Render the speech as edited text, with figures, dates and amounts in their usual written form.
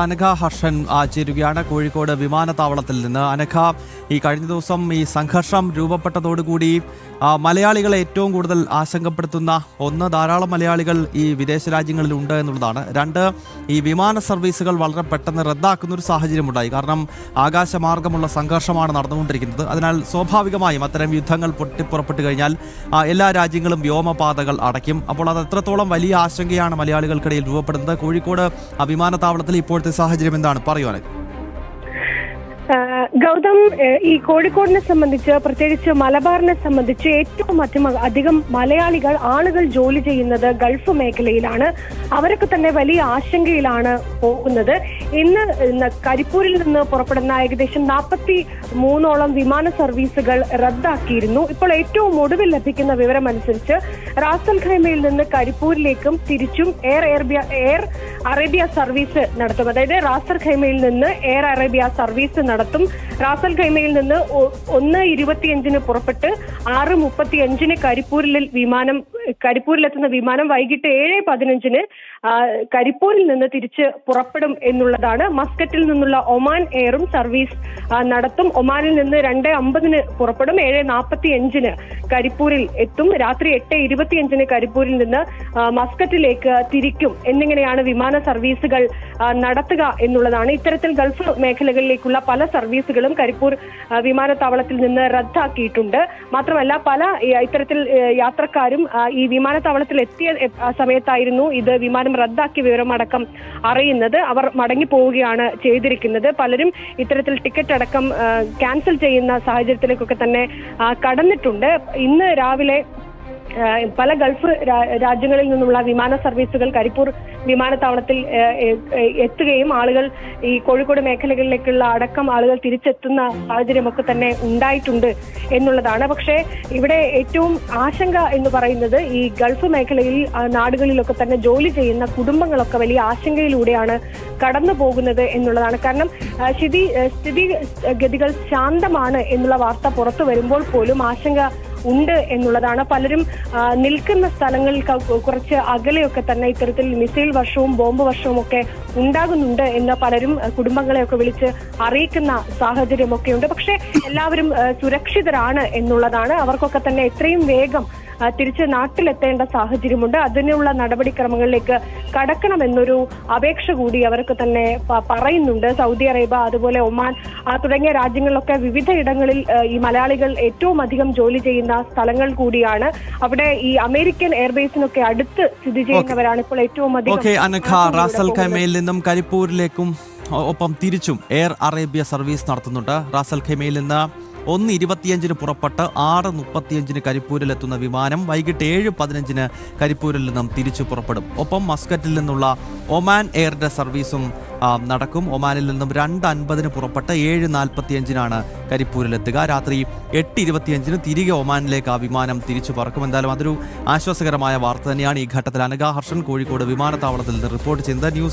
അനഘ ഹർഷൻ ചേരുകയാണ് കോഴിക്കോട് വിമാനത്താവളത്തിൽ നിന്ന്. അനഘ, ഈ കഴിഞ്ഞ ദിവസം ഈ സംഘർഷം രൂപപ്പെട്ടതോടുകൂടി മലയാളികളെ ഏറ്റവും കൂടുതൽ ആശങ്കപ്പെടുത്തുന്ന ഒന്ന്, ധാരാളം മലയാളികൾ ഈ വിദേശ രാജ്യങ്ങളിൽ ഉണ്ട് എന്നുള്ളതാണ്. രണ്ട്, ഈ വിമാന സർവീസുകൾ വളരെ പെട്ടെന്ന് റദ്ദാക്കുന്ന ഒരു സാഹചര്യമുണ്ടായി. കാരണം ആകാശമാർഗമുള്ള സംഘർഷമാണ് നടന്നുകൊണ്ടിരിക്കുന്നത്. അതിനാൽ സ്വാഭാവികമായും അത്തരം യുദ്ധങ്ങൾ പൊട്ടിപ്പുറപ്പെട്ടു കഴിഞ്ഞാൽ എല്ലാ രാജ്യങ്ങളും വ്യോമപാതകൾ അടയ്ക്കും. അപ്പോൾ അത് എത്രത്തോളം വലിയ ആശങ്കയാണ് മലയാളികൾക്കിടയിൽ രൂപപ്പെടുന്നത്? കോഴിക്കോട് വിമാനത്താവളത്തിൽ ഇപ്പോഴത്തെ സാഹചര്യം എന്താണ്? പറയുവാൻ ഗൗതം, ഈ കോഴിക്കോടിനെ സംബന്ധിച്ച്, പ്രത്യേകിച്ച് മലബാറിനെ സംബന്ധിച്ച് ഏറ്റവും അധികം ആളുകൾ ജോലി ചെയ്യുന്നത് ഗൾഫ് മേഖലയിലാണ്. അവരൊക്കെ തന്നെ വലിയ ആശങ്കയിലാണ് പോകുന്നത്. ഇന്ന് കരിപ്പൂരിൽ നിന്ന് പുറപ്പെടുന്ന ഏകദേശം 43ഓളം വിമാന സർവീസുകൾ റദ്ദാക്കിയിരുന്നു. ഇപ്പോൾ ഏറ്റവും ഒടുവിൽ ലഭിക്കുന്ന വിവരമനുസരിച്ച് റാസൽ ഖൈമയിൽ നിന്ന് കരിപ്പൂരിലേക്കും തിരിച്ചും എയർ അറേബ്യ സർവീസ് നടത്തും. അതായത് റാസൽ ഖൈമയിൽ നിന്ന് എയർ അറേബ്യ സർവീസ് നടത്തും. റാസൽ ഖൈമയിൽ നിന്ന് 1:25 പുറപ്പെട്ട് 6:35 കരിപ്പൂരിലെത്തുന്ന വിമാനം വൈകിട്ട് 7:15 കരിപ്പൂരിൽ നിന്ന് തിരിച്ച് പുറപ്പെടും എന്നുള്ളതാണ്. മസ്കറ്റിൽ നിന്നുള്ള ഒമാൻ എയറും സർവീസ് നടത്തും. ഒമാനിൽ നിന്ന് 2:50 പുറപ്പെടും, 7:45 കരിപ്പൂരിൽ എത്തും. രാത്രി 8:25 കരിപ്പൂരിൽ നിന്ന് മസ്കറ്റിലേക്ക് തിരിക്കും എന്നിങ്ങനെയാണ് വിമാന സർവീസുകൾ നടത്തുക എന്നുള്ളതാണ്. ഇത്തരത്തിൽ ഗൾഫ് മേഖലകളിലേക്കുള്ള പല സർവീസുകളും കരിപ്പൂർ വിമാനത്താവളത്തിൽ നിന്ന് റദ്ദാക്കിയിട്ടുണ്ട്. മാത്രമല്ല ഇത്തരത്തിൽ യാത്രക്കാരും ഈ വിമാനത്താവളത്തിൽ എത്തിയ സമയത്തായിരുന്നു ഇത് വിമാനം റദ്ദാക്കിയ വിവരമടക്കം അറിയുന്നത്. അവർ മടങ്ങി പോവുകയാണ് ചെയ്തിരിക്കുന്നത്. പലരും ഇത്തരത്തിൽ ടിക്കറ്റ് അടക്കം ക്യാൻസൽ ചെയ്യുന്ന സാഹചര്യത്തിലേക്കൊക്കെ തന്നെ കടന്നിട്ടുണ്ട്. ഇന്ന് രാവിലെ പല ഗൾഫ് രാജ്യങ്ങളിൽ നിന്നുള്ള വിമാന സർവീസുകൾ കരിപ്പൂർ വിമാനത്താവളത്തിൽ എത്തുകയും ആളുകൾ ഈ കോഴിക്കോട് മേഖലകളിലേക്കുള്ള അടക്കം ആളുകൾ തിരിച്ചെത്തുന്ന സാഹചര്യമൊക്കെ തന്നെ ഉണ്ടായിട്ടുണ്ട് എന്നുള്ളതാണ്. പക്ഷേ ഇവിടെ ഏറ്റവും ആശങ്ക എന്ന് പറയുന്നത് ഈ ഗൾഫ് മേഖലയിൽ നാടുകളിലൊക്കെ തന്നെ ജോലി ചെയ്യുന്ന കുടുംബങ്ങളൊക്കെ വലിയ ആശങ്കയിലൂടെയാണ് കടന്നു പോകുന്നത് എന്നുള്ളതാണ്. കാരണം സ്ഥിതിഗതികൾ ശാന്തമാണ് എന്നുള്ള വാർത്ത പുറത്തു വരുമ്പോൾ പോലും ആശങ്ക ഉണ്ട് എന്നുള്ളതാണ്. പലരും നിൽക്കുന്ന സ്ഥലങ്ങളിൽ കുറച്ച് അകലെയൊക്കെ തന്നെ ഇത്തരത്തിൽ മിസൈൽ വർഷവും ബോംബ് വർഷവും ഒക്കെ ഉണ്ടാകുന്നുണ്ട് എന്ന് പലരും കുടുംബങ്ങളെയൊക്കെ വിളിച്ച് അറിയിക്കുന്ന സാഹചര്യമൊക്കെയുണ്ട്. പക്ഷെ എല്ലാവരും സുരക്ഷിതരാണ് എന്നുള്ളതാണ്. അവർക്കൊക്കെ തന്നെ എത്രയും വേഗം തിരിച്ച് നാട്ടിലെത്തേണ്ട സാഹചര്യമുണ്ട്. അതിനുള്ള നടപടിക്രമങ്ങളിലേക്ക് കടക്കണമെന്നൊരു അപേക്ഷ കൂടി അവർക്ക് തന്നെ പറയുന്നുണ്ട്. സൗദി അറേബ്യ, അതുപോലെ ഒമാൻ തുടങ്ങിയ രാജ്യങ്ങളിലൊക്കെ വിവിധ ഇടങ്ങളിൽ ഈ മലയാളികൾ ഏറ്റവും അധികം ജോലി ചെയ്യുന്ന സ്ഥലങ്ങൾ കൂടിയാണ്. അവിടെ ഈ അമേരിക്കൻ എയർബേസിനൊക്കെ അടുത്ത് സ്ഥിതി ചെയ്യുന്നവരാണ് ഇപ്പോൾ ഏറ്റവും അധികം. അനഘ, റാസൽ ഖൈമയിൽ നിന്നും കരിപ്പൂരിലേക്കും ഒപ്പം തിരിച്ചും എയർ അറേബ്യ സർവീസ് നടത്തുന്നുണ്ട്. റാസൽ ഖൈമയിൽ നിന്ന് 1:25 പുറപ്പെട്ട് 6:35 കരിപ്പൂരിലെത്തുന്ന വിമാനം വൈകിട്ട് 7:15 കരിപ്പൂരിൽ നിന്നും തിരിച്ചു പുറപ്പെടും. ഒപ്പം മസ്കറ്റിൽ നിന്നുള്ള ഒമാൻ എയറിന്റെ സർവീസും നടക്കും. ഒമാനിൽ നിന്നും 2:50 പുറപ്പെട്ട് 7:45 കരിപ്പൂരിലെത്തുക. രാത്രി 8:25 തിരികെ ഒമാനിലേക്ക് ആ വിമാനം തിരിച്ചു പറക്കും. എന്തായാലും അതൊരു ആശ്വാസകരമായ വാർത്ത തന്നെയാണ്. ഈ ഘട്ടത്തിൽ അനഘ ഹർഷൻ കോഴിക്കോട് വിമാനത്താവളത്തിൽ നിന്ന് റിപ്പോർട്ട് ചെയ്യുന്നത്. ന്യൂസ്